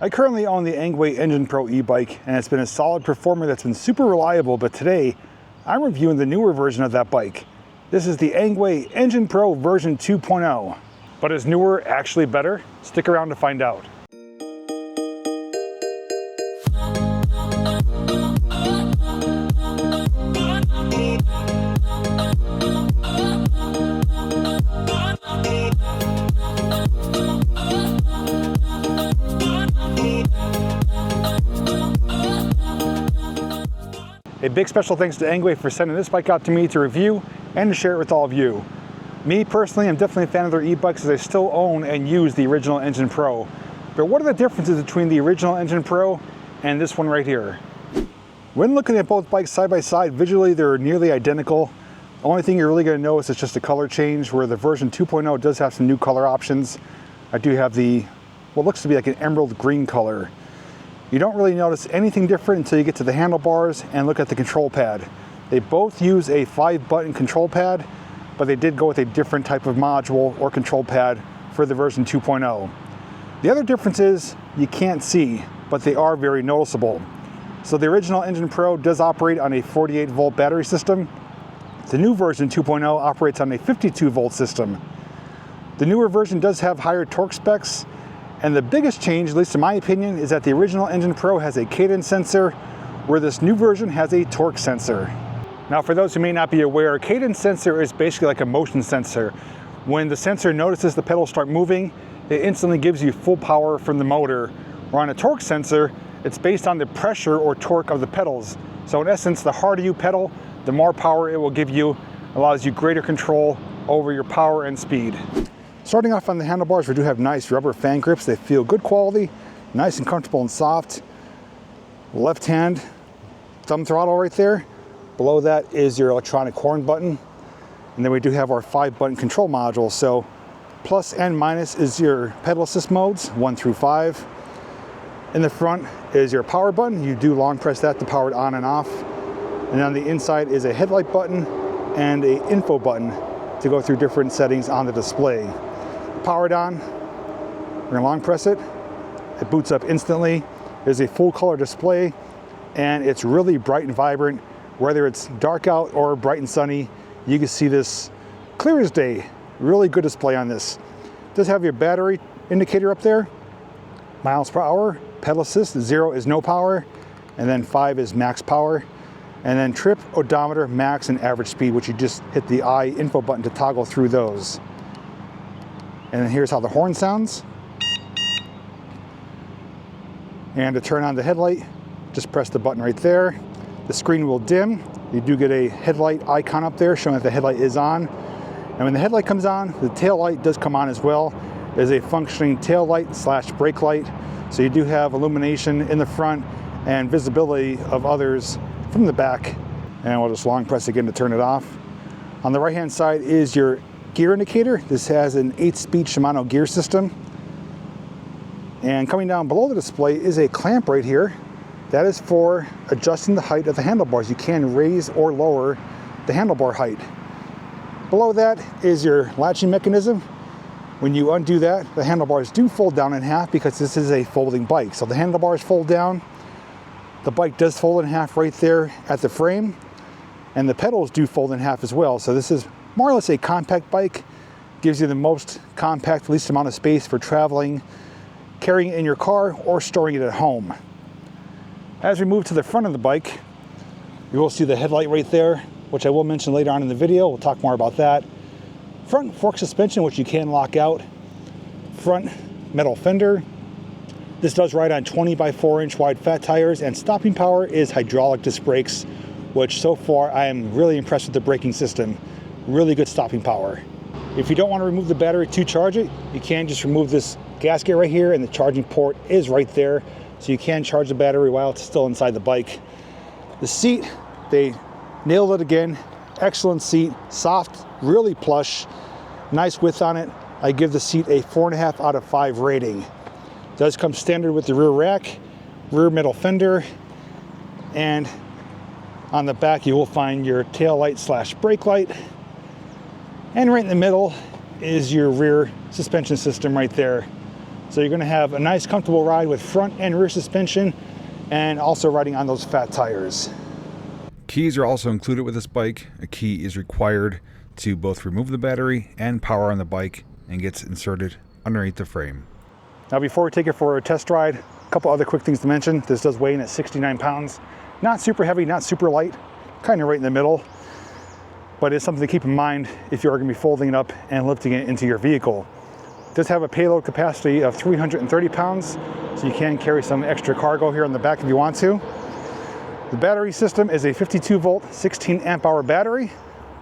I currently own the Engwe Engine Pro Ebike, and it's been a solid performer that's been super reliable, but today I'm reviewing the newer version of that bike. This is the Engwe Engine Pro version 2.0. But is newer actually better? Stick around to find out. A big special thanks to Engwe for sending this bike out to me to review and to share it with all of you. Me personally, I'm definitely a fan of their e-bikes as I still own and use the original Engine Pro. But what are the differences between the original Engine Pro and this one right here? When looking at both bikes side by side, visually they're nearly identical. The only thing you're really going to notice is just a color change, where the version 2.0 does have some new color options. I do have the, what looks to be like an emerald green color. You don't really notice anything different until you get to the handlebars and look at the control pad. They both use a 5-button control pad, but they did go with a different type of module or control pad for the version 2.0. The other difference is you can't see, but they are very noticeable. So the original Engine Pro does operate on a 48-volt battery system. The new version 2.0 operates on a 52-volt system. The newer version does have higher torque specs, and the biggest change, at least in my opinion, is that the original Engine Pro has a cadence sensor, where this new version has a torque sensor. Now, for those who may not be aware, a cadence sensor is basically like a motion sensor. When the sensor notices the pedals start moving, it instantly gives you full power from the motor. Or on a torque sensor, it's based on the pressure or torque of the pedals. So in essence, the harder you pedal, the more power it will give you, allows you greater control over your power and speed. Starting off on the handlebars, we do have nice rubber fan grips. They feel good quality, nice and comfortable and soft. Left hand thumb throttle right there. Below that is your electronic horn button. And then we do have our 5-button control module. So plus and minus is your pedal assist modes, 1 through 5. In the front is your power button. You do long press that to power it on and off. And on the inside is a headlight button and an info button to go through different settings on the display. Power it on, we're gonna long press it. It boots up instantly. There's a full color display, and it's really bright and vibrant. Whether it's dark out or bright and sunny, you can see this clear as day. Really good display on this. It does have your battery indicator up there. Miles per hour, pedal assist, 0 is no power, and then 5 is max power. And then trip, odometer, max, and average speed, which you just hit the I info button to toggle through those. And then here's how the horn sounds. And to turn on the headlight, just press the button right there. The screen will dim. You do get a headlight icon up there showing that the headlight is on. And when the headlight comes on, the tail light does come on as well. There's a functioning tail light / brake light. So you do have illumination in the front and visibility of others from the back. And we'll just long press again to turn it off. On the right hand side is your gear indicator. This has an 8-speed Shimano gear system. And coming down below the display is a clamp right here. That is for adjusting the height of the handlebars. You can raise or lower the handlebar height. Below that is your latching mechanism. When you undo that, the handlebars do fold down in half because this is a folding bike. So the handlebars fold down. The bike does fold in half right there at the frame, and the pedals do fold in half as well. So this is more or less a compact bike. Gives you the most compact, least amount of space for traveling, carrying it in your car, or storing it at home. As we move to the front of the bike, you will see the headlight right there, which I will mention later on in the video. We'll talk more about that. Front fork suspension, which you can lock out. Front metal fender. This does ride on 20 by 4 inch wide fat tires, and stopping power is hydraulic disc brakes, which so far I am really impressed with the braking system. Really good stopping power. If you don't want to remove the battery to charge it, you can just remove this gasket right here, and the charging port is right there. So you can charge the battery while it's still inside the bike. The seat, they nailed it again. Excellent seat, soft, really plush, nice width on it. I give the seat a 4.5 out of 5 rating. It does come standard with the rear rack, rear metal fender, and on the back you will find your tail light / brake light. And right in the middle is your rear suspension system right there. So you're gonna have a nice comfortable ride with front and rear suspension, and also riding on those fat tires. Keys are also included with this bike. A key is required to both remove the battery and power on the bike, and gets inserted underneath the frame. Now before we take it for a test ride, a couple other quick things to mention. This does weigh in at 69 pounds. Not super heavy, not super light, kind of right in the middle. But it's something to keep in mind if you are going to be folding it up and lifting it into your vehicle. It does have a payload capacity of 330 pounds, so you can carry some extra cargo here on the back if you want to. The battery system is a 52 volt, 16 amp hour battery,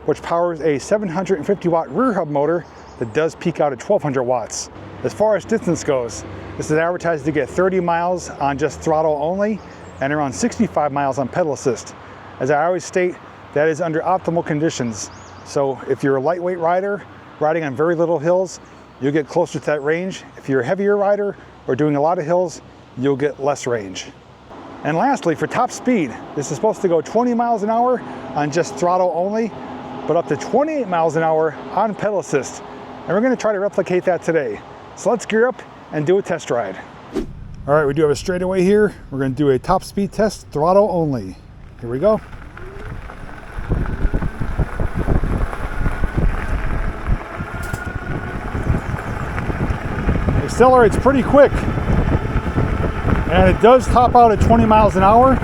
which powers a 750 watt rear hub motor that does peak out at 1200 watts. As far as distance goes, this is advertised to get 30 miles on just throttle only and around 65 miles on pedal assist. As I always state, that is under optimal conditions. So if you're a lightweight rider, riding on very little hills, you'll get closer to that range. If you're a heavier rider or doing a lot of hills, you'll get less range. And lastly, for top speed, this is supposed to go 20 miles an hour on just throttle only, but up to 28 miles an hour on pedal assist. And we're gonna try to replicate that today. So let's gear up and do a test ride. All right, we do have a straightaway here. We're gonna do a top speed test, throttle only. Here we go. It accelerates pretty quick. And it does top out at 20 miles an hour.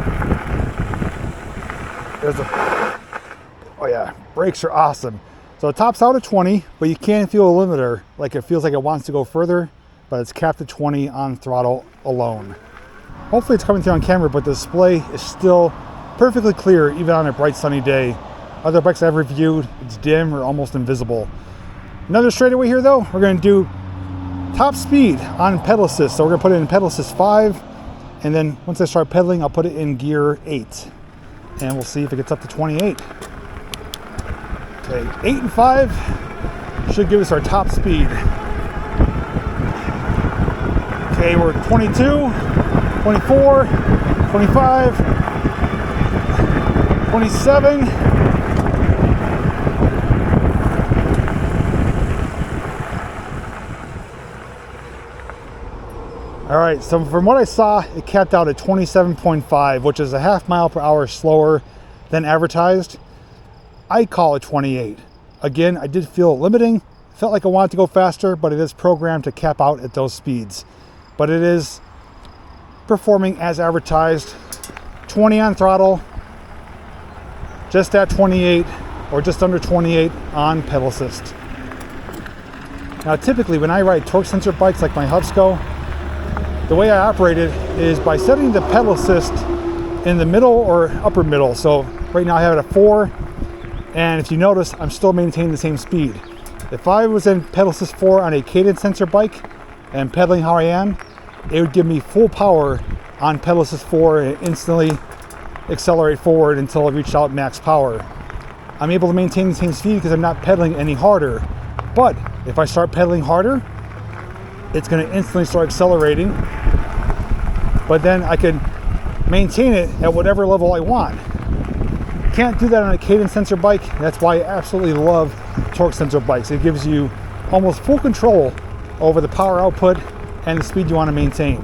Oh yeah, brakes are awesome. So it tops out at 20, but you can feel a limiter, like it feels like it wants to go further, but it's capped at 20 on throttle alone. Hopefully it's coming through on camera, but the display is still perfectly clear, even on a bright sunny day. Other bikes I've reviewed, it's dim or almost invisible. Another straightaway here though, we're gonna do top speed on pedal assist. So we're gonna put it in pedal assist 5, and then once I start pedaling, I'll put it in gear 8. And we'll see if it gets up to 28. Okay, 8 and 5 should give us our top speed. Okay, we're 22, 24, 25, 27. All right, so from what I saw, it capped out at 27.5, which is a half mile per hour slower than advertised. I call it 28. Again, I did feel limiting. Felt like I wanted to go faster, but it is programmed to cap out at those speeds. But it is performing as advertised. 20 on throttle, just at 28 or just under 28 on pedal assist. Now typically when I ride torque sensor bikes like my Hubsco, the way I operate it is by setting the pedal assist in the middle or upper middle. So right now I have it at 4, and if you notice, I'm still maintaining the same speed. If I was in pedal assist 4 on a cadence sensor bike and pedaling how I am, it would give me full power on pedal assist 4 and instantly accelerate forward until I reached out max power. I'm able to maintain the same speed because I'm not pedaling any harder. But if I start pedaling harder, it's going to instantly start accelerating, but then I can maintain it at whatever level I want. Can't do that on a cadence sensor bike. That's why I absolutely love torque sensor bikes. It gives you almost full control over the power output and the speed you want to maintain.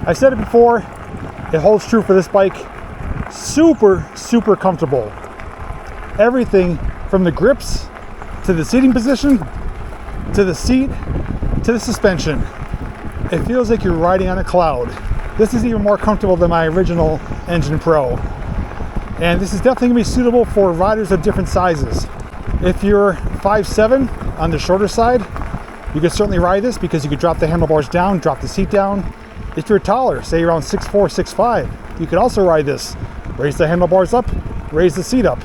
I said it before, it holds true for this bike. Super, super comfortable. Everything from the grips to the seating position, to the seat, to the suspension. It feels like you're riding on a cloud. This is even more comfortable than my original Engine Pro. And this is definitely gonna be suitable for riders of different sizes. If you're 5'7" on the shorter side, you could certainly ride this because you could drop the handlebars down, drop the seat down. If you're taller, say around 6'4", 6'5", you could also ride this. Raise the handlebars up, raise the seat up.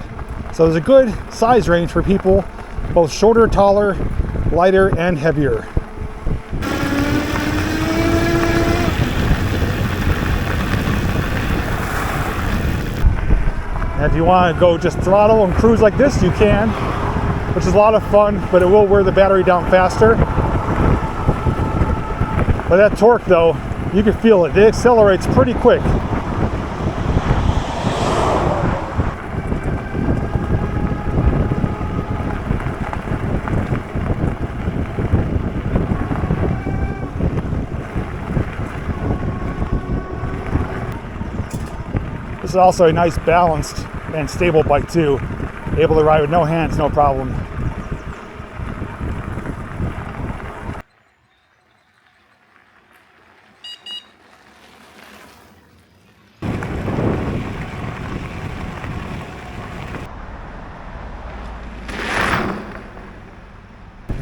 So there's a good size range for people, both shorter, taller, lighter, and heavier. And if you want to go just throttle and cruise like this, you can, which is a lot of fun, but it will wear the battery down faster. But that torque though, you can feel it. It accelerates pretty quick. is also a nice balanced and stable bike too. Able to ride with no hands, no problem.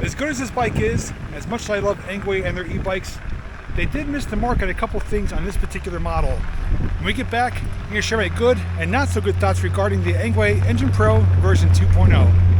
As good as this bike is, as much as I love Engwe and their e-bikes, they did miss the mark on a couple things on this particular model. When we get back, I'm going to share my good and not so good thoughts regarding the Engwe Engine Pro version 2.0.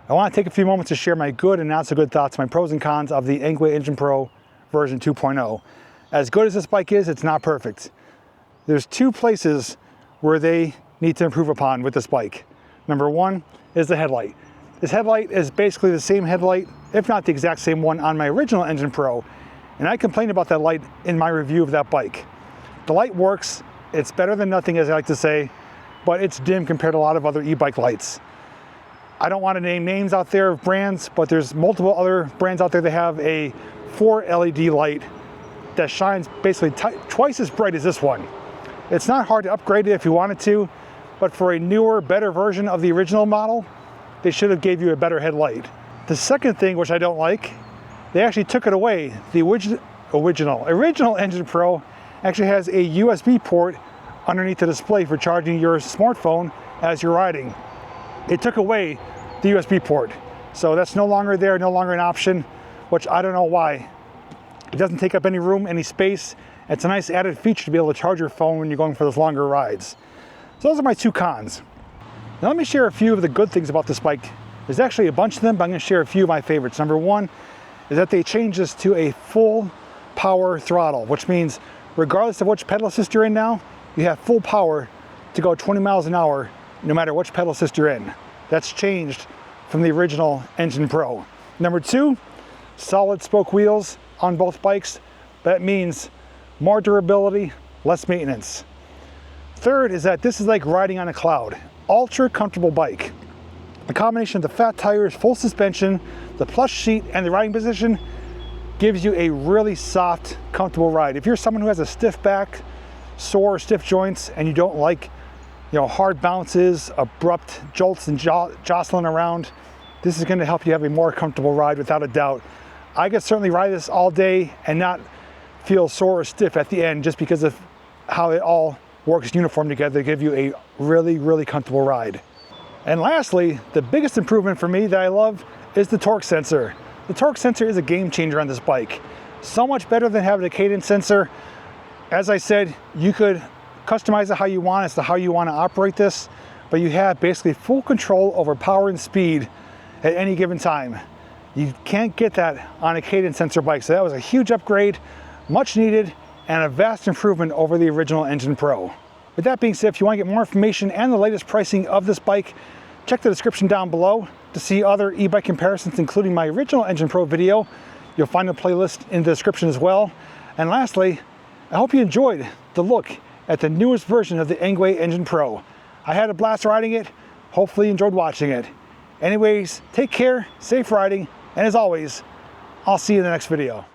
I want to take a few moments to share my good and not so good thoughts, my pros and cons of the Engwe Engine Pro version 2.0. As good as this bike is, it's not perfect. There's two places where they need to improve upon with this bike. Number one is the headlight. This headlight is basically the same headlight, if not the exact same one on my original Engine Pro, and I complained about that light in my review of that bike. The light works, it's better than nothing, as I like to say, but it's dim compared to a lot of other e-bike lights. I don't want to name names out there of brands, but there's multiple other brands out there that have a 4 LED light that shines basically twice as bright as this one. It's not hard to upgrade it if you wanted to, but for a newer, better version of the original model, they should have gave you a better headlight. The second thing, which I don't like, they actually took it away. The original Engine Pro actually has a USB port underneath the display for charging your smartphone as you're riding. It took away the USB port. So that's no longer there, no longer an option, which I don't know why. It doesn't take up any room, any space. It's a nice added feature to be able to charge your phone when you're going for those longer rides. So those are my two cons. Now let me share a few of the good things about this bike. There's actually a bunch of them, but I'm going to share a few of my favorites. Number one is that they changed this to a full power throttle, which means regardless of which pedal assist you're in now, you have full power to go 20 miles an hour no matter which pedal assist you're in. That's changed from the original Engine Pro. Number two, solid spoke wheels on both bikes. That means more durability, less maintenance. Third is that this is like riding on a cloud. Ultra comfortable bike. The combination of the fat tires, full suspension, the plush seat, and the riding position gives you a really soft, comfortable ride. If you're someone who has a stiff back, sore, stiff joints, and you don't like hard bounces, abrupt jolts and jostling around, this is going to help you have a more comfortable ride without a doubt. I could certainly ride this all day and not feel sore or stiff at the end just because of how it all works uniform together to give you a really, really comfortable ride. And lastly, the biggest improvement for me that I love is the torque sensor. The torque sensor is a game changer on this bike. So much better than having a cadence sensor. As I said, you could customize it how you want as to how you want to operate this, but you have basically full control over power and speed at any given time. You can't get that on a cadence sensor bike, so that was a huge upgrade, much needed, and a vast improvement over the original Engine Pro. With that being said, if you want to get more information and the latest pricing of this bike, check the description down below to see other e-bike comparisons, including my original Engine Pro video. You'll find a playlist in the description as well. And lastly, I hope you enjoyed the look at the newest version of the Engwe Engine Pro. I had a blast riding it. Hopefully you enjoyed watching it. Anyways, take care, safe riding, and as always, I'll see you in the next video.